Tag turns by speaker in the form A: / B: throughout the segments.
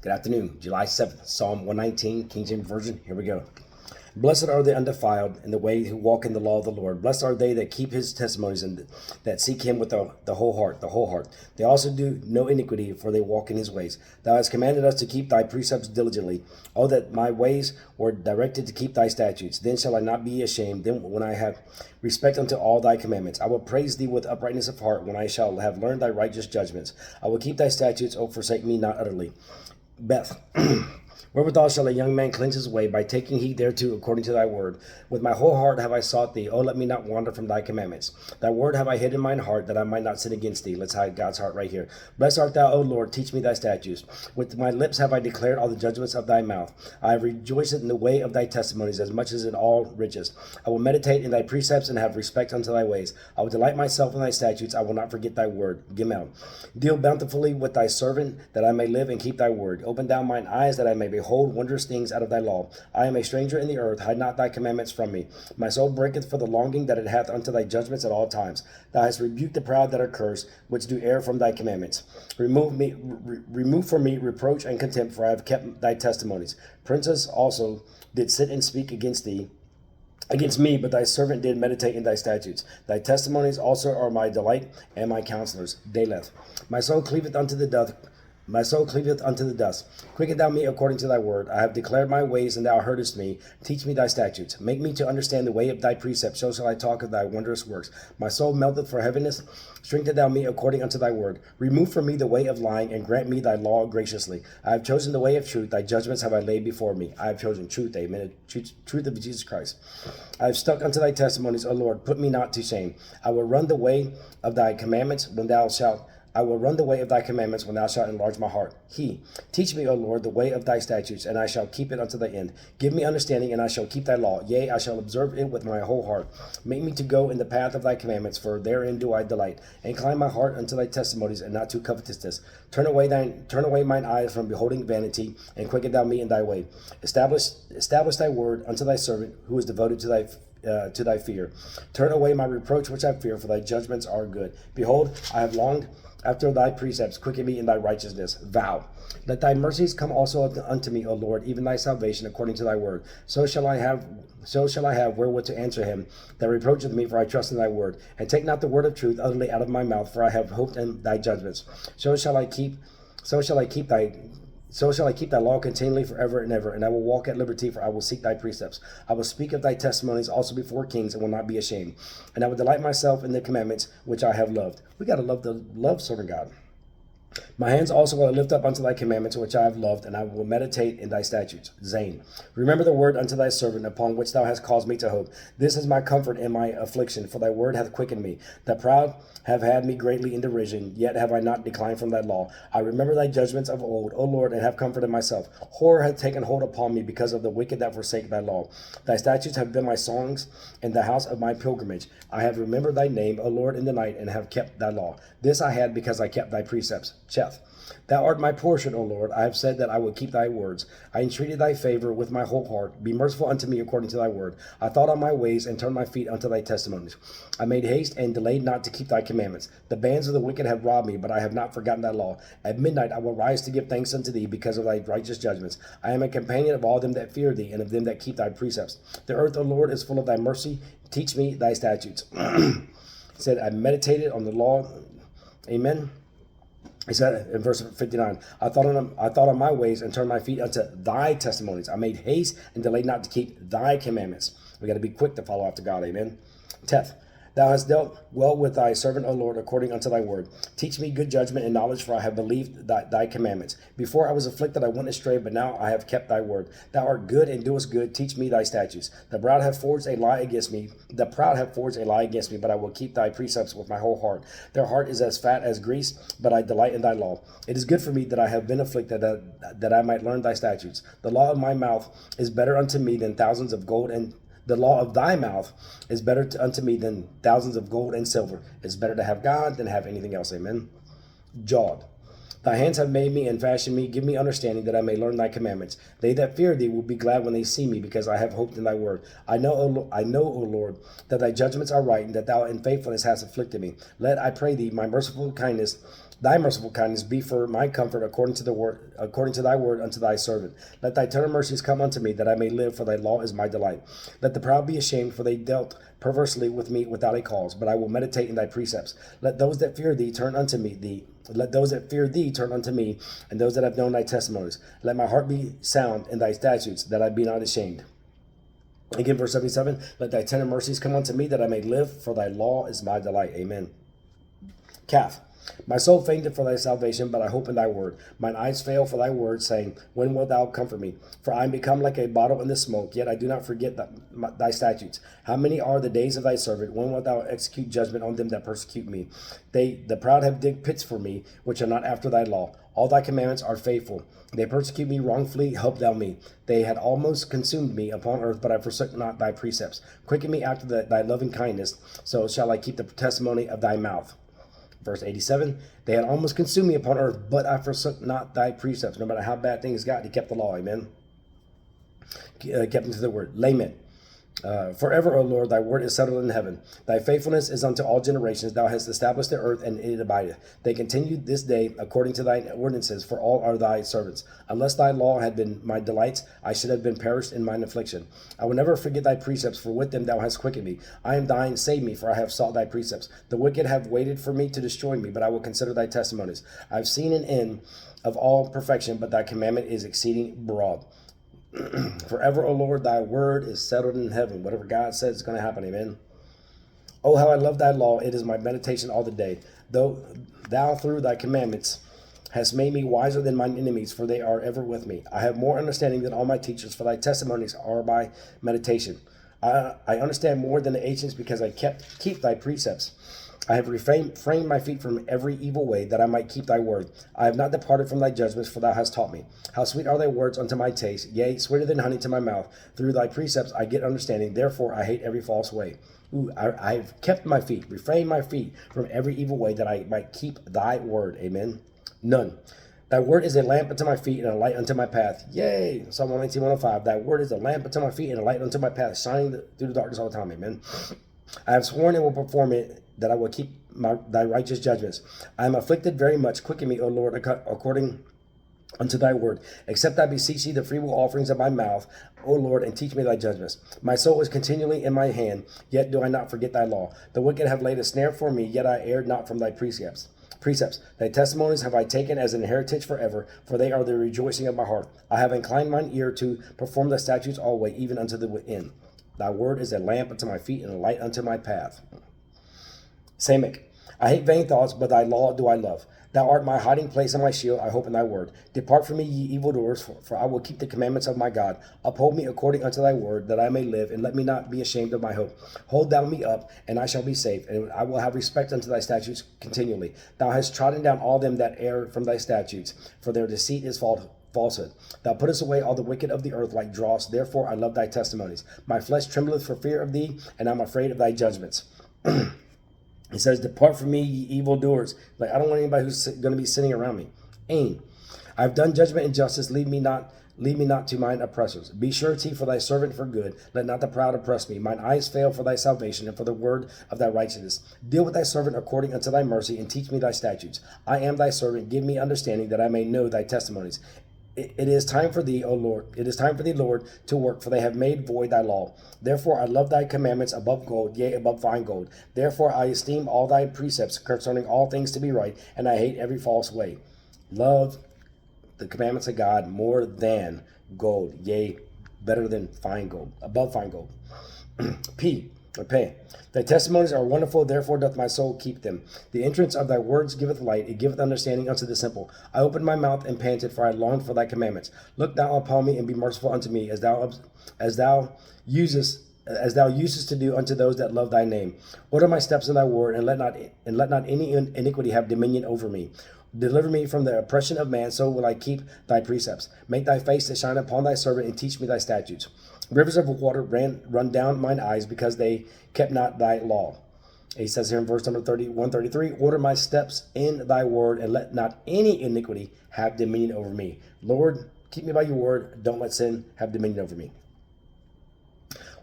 A: Good afternoon, July 7th, Psalm 119, King James Version. Here we go. Blessed are the undefiled in the way who walk in the law of the Lord. Blessed are they that keep his testimonies and that seek him with the whole heart. They also do no iniquity, for they walk in his ways. Thou hast commanded us to keep thy precepts diligently. Oh, that my ways were directed to keep thy statutes. Then shall I not be ashamed, then when I have respect unto all thy commandments. I will praise thee with uprightness of heart when I shall have learned thy righteous judgments. I will keep thy statutes, O forsake me not utterly. Beth. Wherewithal shall a young man cleanse his way? By taking heed thereto according to thy word. With my whole heart have I sought thee. Oh, let me not wander from thy commandments. Thy word have I hid in mine heart, that I might not sin against thee. Let's hide God's heart right here. Blessed art thou, O Lord, teach me thy statutes. With my lips have I declared all the judgments of thy mouth. I have rejoiced in the way of thy testimonies, as much as in all riches. I will meditate in thy precepts, and have respect unto thy ways. I will delight myself in thy statutes. I will not forget thy word. Gimel. Deal bountifully with thy servant, that I may live and keep thy word. Open thou mine eyes, that I may behold wondrous things out of thy law. I am a stranger in the earth, hide not thy commandments from me. My soul breaketh for the longing that it hath unto thy judgments at all times. Thou hast rebuked the proud that are cursed, which do err from thy commandments. Remove from me reproach and contempt, for I have kept thy testimonies. Princes also did sit and speak against me, but thy servant did meditate in thy statutes. Thy testimonies also are my delight and my counselors. Daleth. My soul cleaveth unto the dust. Quicken thou me according to thy word. I have declared my ways, and thou heardest me. Teach me thy statutes. Make me to understand the way of thy precepts. So shall I talk of thy wondrous works. My soul melteth for heaviness. Strengthen thou me according unto thy word. Remove from me the way of lying, and grant me thy law graciously. I have chosen the way of truth. Thy judgments have I laid before me. I have chosen truth. Amen. Truth of Jesus Christ. I have stuck unto thy testimonies, O Lord. Put me not to shame. I will run the way of thy commandments when thou shalt enlarge my heart. Teach me, O Lord, the way of thy statutes, and I shall keep it unto the end. Give me understanding, and I shall keep thy law. Yea, I shall observe it with my whole heart. Make me to go in the path of thy commandments, for therein do I delight. Incline my heart unto thy testimonies, and not to covetousness. Turn away mine eyes from beholding vanity, and quicken thou me in thy way. Establish thy word unto thy servant, who is devoted to thy fear. Turn away my reproach which I fear, for thy judgments are good. Behold, I have longed after thy precepts. Quicken me in thy righteousness. Vow. Let thy mercies come also unto me, O Lord, even thy salvation according to thy word. So shall I have wherewith to answer him that reproacheth me, for I trust in thy word. And take not the word of truth utterly out of my mouth, for I have hoped in thy judgments. So shall I keep thy law continually forever and ever, and I will walk at liberty, for I will seek thy precepts. I will speak of thy testimonies also before kings, and will not be ashamed. And I will delight myself in the commandments which I have loved. We got to love serving God. My hands also will I lift up unto thy commandments, which I have loved, and I will meditate in thy statutes. Zain. Remember the word unto thy servant, upon which thou hast caused me to hope. This is my comfort in my affliction, for thy word hath quickened me. The proud have had me greatly in derision, yet have I not declined from thy law. I remember thy judgments of old, O Lord, and have comforted myself. Horror hath taken hold upon me because of the wicked that forsake thy law. Thy statutes have been my songs in the house of my pilgrimage. I have remembered thy name, O Lord, in the night, and have kept thy law. This I had because I kept thy precepts. Cheth. Thou art my portion, O Lord. I have said that I would keep thy words. I entreated thy favor with my whole heart. Be merciful unto me according to thy word. I thought on my ways, and turned my feet unto thy testimonies. I made haste and delayed not to keep thy commandments. The bands of the wicked have robbed me, but I have not forgotten thy law. At midnight I will rise to give thanks unto thee because of thy righteous judgments. I am a companion of all them that fear thee, and of them that keep thy precepts. The earth, O Lord, is full of thy mercy. Teach me thy statutes. He said, I meditated on the law. Amen. He said in verse 59, I thought on my ways, and turned my feet unto thy testimonies. I made haste and delayed not to keep thy commandments. We got to be quick to follow after God. Amen. Teth. Thou hast dealt well with thy servant, O Lord, according unto thy word. Teach me good judgment and knowledge, for I have believed thy commandments. Before I was afflicted, I went astray, but now I have kept thy word. Thou art good and doest good. Teach me thy statutes. The proud have forged a lie against me, but I will keep thy precepts with my whole heart. Their heart is as fat as grease, but I delight in thy law. It is good for me that I have been afflicted, that I might learn thy statutes. The law of my mouth is better unto me than thousands of gold, and the law of thy mouth is better unto me than thousands of gold and silver. It's better to have God than have anything else. Amen. Jod. Thy hands have made me and fashioned me. Give me understanding that I may learn thy commandments. They that fear thee will be glad when they see me, because I have hoped in thy word. I know, O Lord, that thy judgments are right, and that thou in faithfulness hast afflicted me. Let, I pray thee, my merciful kindness Thy merciful kindness be for my comfort according to thy word unto thy servant. Let thy tender mercies come unto me, that I may live, for thy law is my delight. Let the proud be ashamed, for they dealt perversely with me without a cause, but I will meditate in thy precepts. Let those that fear thee turn unto me, let those that fear thee turn unto me, and those that have known thy testimonies. Let my heart be sound in thy statutes, that I be not ashamed. Again, verse 77, let thy tender mercies come unto me, that I may live, for thy law is my delight. Amen. Calf. My soul fainteth for thy salvation, but I hope in thy word. Mine eyes fail for thy word, saying, when wilt thou comfort me? For I am become like a bottle in the smoke, yet I do not forget thy statutes. How many are the days of thy servant? When wilt thou execute judgment on them that persecute me? The proud have digged pits for me, which are not after thy law. All thy commandments are faithful. They persecute me wrongfully, help thou me. They had almost consumed me upon earth, but I forsook not thy precepts. Quicken me after thy loving kindness, so shall I keep the testimony of thy mouth. Verse 87, they had almost consumed me upon earth, but I forsook not thy precepts. No matter how bad things got, he kept the law. Amen. Kept him to the word. Lament. Forever, O Lord, thy word is settled in heaven. Thy faithfulness is unto all generations. Thou hast established the earth, and it abideth. They continue this day according to thine ordinances, for all are thy servants. Unless thy law had been my delights, I should have been perished in mine affliction. I will never forget thy precepts, for with them thou hast quickened me. I am thine, save me, for I have sought thy precepts. The wicked have waited for me to destroy me, but I will consider thy testimonies. I have seen an end of all perfection, but thy commandment is exceeding broad. Forever, O Lord, thy word is settled in heaven. Whatever God says is going to happen. Amen. Oh, how I love thy law. It is my meditation all the day. Though thou through thy commandments hast made me wiser than mine enemies, for they are ever with me. I have more understanding than all my teachers, for thy testimonies are my meditation. I understand more than the ancients, because I keep thy precepts. I have refrained my feet from every evil way, that I might keep thy word. I have not departed from thy judgments, for thou hast taught me. How sweet are thy words unto my taste, yea, sweeter than honey to my mouth. Through thy precepts I get understanding, therefore I hate every false way. I've kept my feet, refrained my feet from every evil way, that I might keep thy word. Amen. None. Thy word is a lamp unto my feet and a light unto my path. Yay. Psalm 119, 105. Thy word is a lamp unto my feet and a light unto my path, shining through the darkness all the time. Amen. I have sworn and will perform it, that I will keep thy righteous judgments. I am afflicted very much. Quicken me, O Lord, according unto thy word. Accept, I beseech thee, the freewill offerings of my mouth, O Lord, and teach me thy judgments. My soul is continually in my hand, yet do I not forget thy law. The wicked have laid a snare for me, yet I erred not from thy precepts. Thy testimonies have I taken as an inheritance forever, for they are the rejoicing of my heart. I have inclined mine ear to perform thy statutes always, even unto the end. Thy word is a lamp unto my feet and a light unto my path. Samech. I hate vain thoughts, but thy law do I love. Thou art my hiding place and my shield. I hope in thy word. Depart from me, ye evildoers, for I will keep the commandments of my God. Uphold me according unto thy word, that I may live, and let me not be ashamed of my hope. Hold thou me up, and I shall be safe, and I will have respect unto thy statutes continually. Thou hast trodden down all them that err from thy statutes, for their deceit is falsehood. Thou puttest away all the wicked of the earth like dross. Therefore I love thy testimonies. My flesh trembleth for fear of thee, and I'm afraid of thy judgments. It says, depart from me, ye evildoers. Like, I don't want anybody who's going to be sitting around me. Ain. I have done judgment and justice. Lead me not to mine oppressors. Be surety for thy servant for good. Let not the proud oppress me. Mine eyes fail for thy salvation and for the word of thy righteousness. Deal with thy servant according unto thy mercy, and teach me thy statutes. I am thy servant. Give me understanding, that I may know thy testimonies. It is time for thee, O Lord. It is time for thee, Lord, to work, for they have made void thy law. Therefore I love thy commandments above gold, yea, above fine gold. Therefore I esteem all thy precepts concerning all things to be right, and I hate every false way. Love the commandments of God more than gold, yea, better than fine gold, above fine gold. Pay. Thy testimonies are wonderful, therefore doth my soul keep them. The entrance of thy words giveth light, it giveth understanding unto the simple. I opened my mouth and panted, for I longed for thy commandments. Look thou upon me, and be merciful unto me, as thou usest to do unto those that love thy name. Order my steps in thy word, and let not any iniquity have dominion over me. Deliver me from the oppression of man, so will I keep thy precepts. Make thy face to shine upon thy servant, and teach me thy statutes. Rivers of water run down mine eyes, because they kept not thy law. He says here in verse number 133, order my steps in thy word, and let not any iniquity have dominion over me. Lord, keep me by your word. Don't let sin have dominion over me.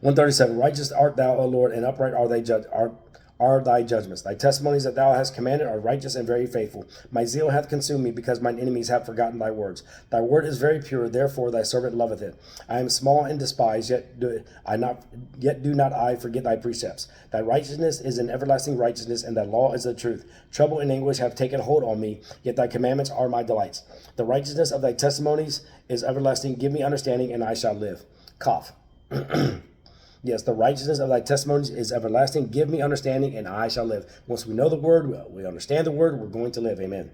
A: 137, righteous art thou, O Lord, and upright are are thy judgments. Thy testimonies that thou hast commanded are righteous and very faithful. My zeal hath consumed me, because mine enemies have forgotten thy words. Thy word is very pure, therefore thy servant loveth it. I am small and despised, yet do not I forget thy precepts. Thy righteousness is an everlasting righteousness, and thy law is the truth. Trouble and anguish have taken hold on me, yet thy commandments are my delights. The righteousness of thy testimonies is everlasting. Give me understanding, and I shall live. Cough. Yes, the righteousness of thy testimonies is everlasting. Give me understanding, and I shall live. Once we know the word, we understand the word, we're going to live. Amen.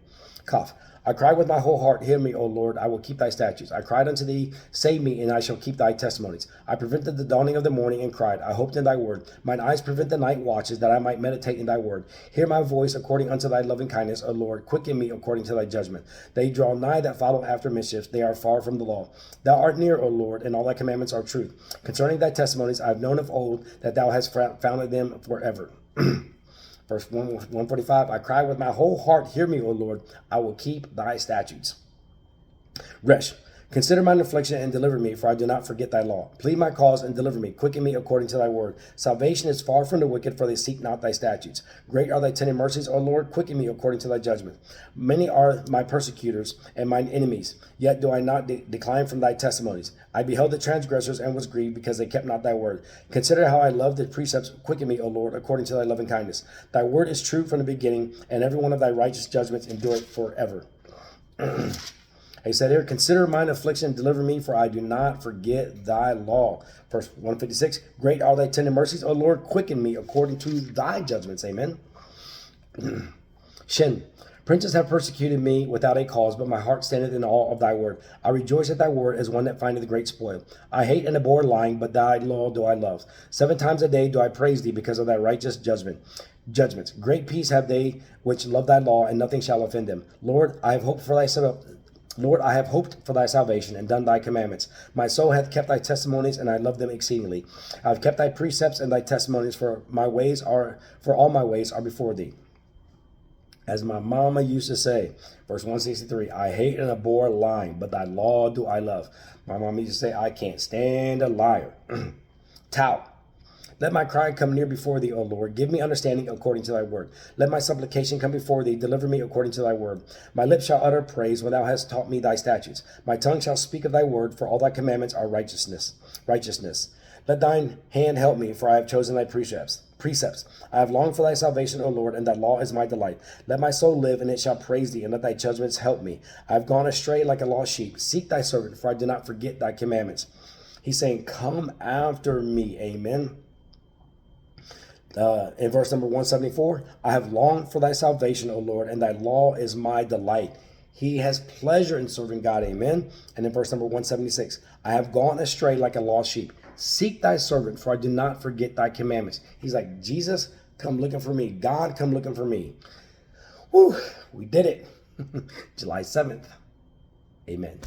A: Cough. I cried with my whole heart, hear me, O Lord, I will keep thy statutes. I cried unto thee, save me, and I shall keep thy testimonies. I prevented the dawning of the morning and cried, I hoped in thy word. Mine eyes prevent the night watches, that I might meditate in thy word. Hear my voice according unto thy loving kindness, O Lord, quicken me according to thy judgment. They draw nigh that follow after mischiefs, they are far from the law. Thou art near, O Lord, and all thy commandments are truth. Concerning thy testimonies I have known of old, that thou hast founded them forever. Verse 145, I cry with my whole heart, hear me, O Lord, I will keep thy statutes. Resh, consider mine affliction and deliver me, for I do not forget thy law. Plead my cause and deliver me, quicken me according to thy word. Salvation is far from the wicked, for they seek not thy statutes. Great are thy tender mercies, O Lord, quicken me according to thy judgment. Many are my persecutors and mine enemies, yet do I not decline from thy testimonies. I beheld the transgressors and was grieved, because they kept not thy word. Consider how I love the precepts. Quicken me, O Lord, according to thy loving kindness. Thy word is true from the beginning, and every one of thy righteous judgments endureth forever. He said here, consider mine affliction, deliver me, for I do not forget thy law. Verse 156, great are thy tender mercies, O Lord, quicken me according to thy judgments. Amen. Shin, princes have persecuted me without a cause, but my heart standeth in awe of thy word. I rejoice at thy word as one that findeth great spoil. I hate and abhor lying, but thy law do I love. 7 times a day do I praise thee, because of thy righteous judgments. Great peace have they which love thy law, and nothing shall offend them. Lord, I have hoped for thy salvation, and done thy commandments. My soul hath kept thy testimonies, and I love them exceedingly. I have kept thy precepts and thy testimonies, for all my ways are before thee. As my mama used to say, verse 163, I hate and abhor lying, but thy law do I love. My mama used to say, I can't stand a liar. Tau. Let my cry come near before thee, O Lord. Give me understanding according to thy word. Let my supplication come before thee. Deliver me according to thy word. My lips shall utter praise when thou hast taught me thy statutes. My tongue shall speak of thy word, for all thy commandments are righteousness. Let thine hand help me, for I have chosen thy precepts. I have longed for thy salvation, O Lord, and thy law is my delight. Let my soul live, and it shall praise thee, and let thy judgments help me. I have gone astray like a lost sheep. Seek thy servant, for I do not forget thy commandments. He's saying, come after me. Amen. In verse number 174, I have longed for thy salvation, O Lord, and thy law is my delight. He has pleasure in serving God. Amen. And in verse number 176, I have gone astray like a lost sheep. Seek thy servant, for I do not forget thy commandments. He's like, Jesus, come looking for me. God, come looking for me. Woo, we did it. July 7th. Amen.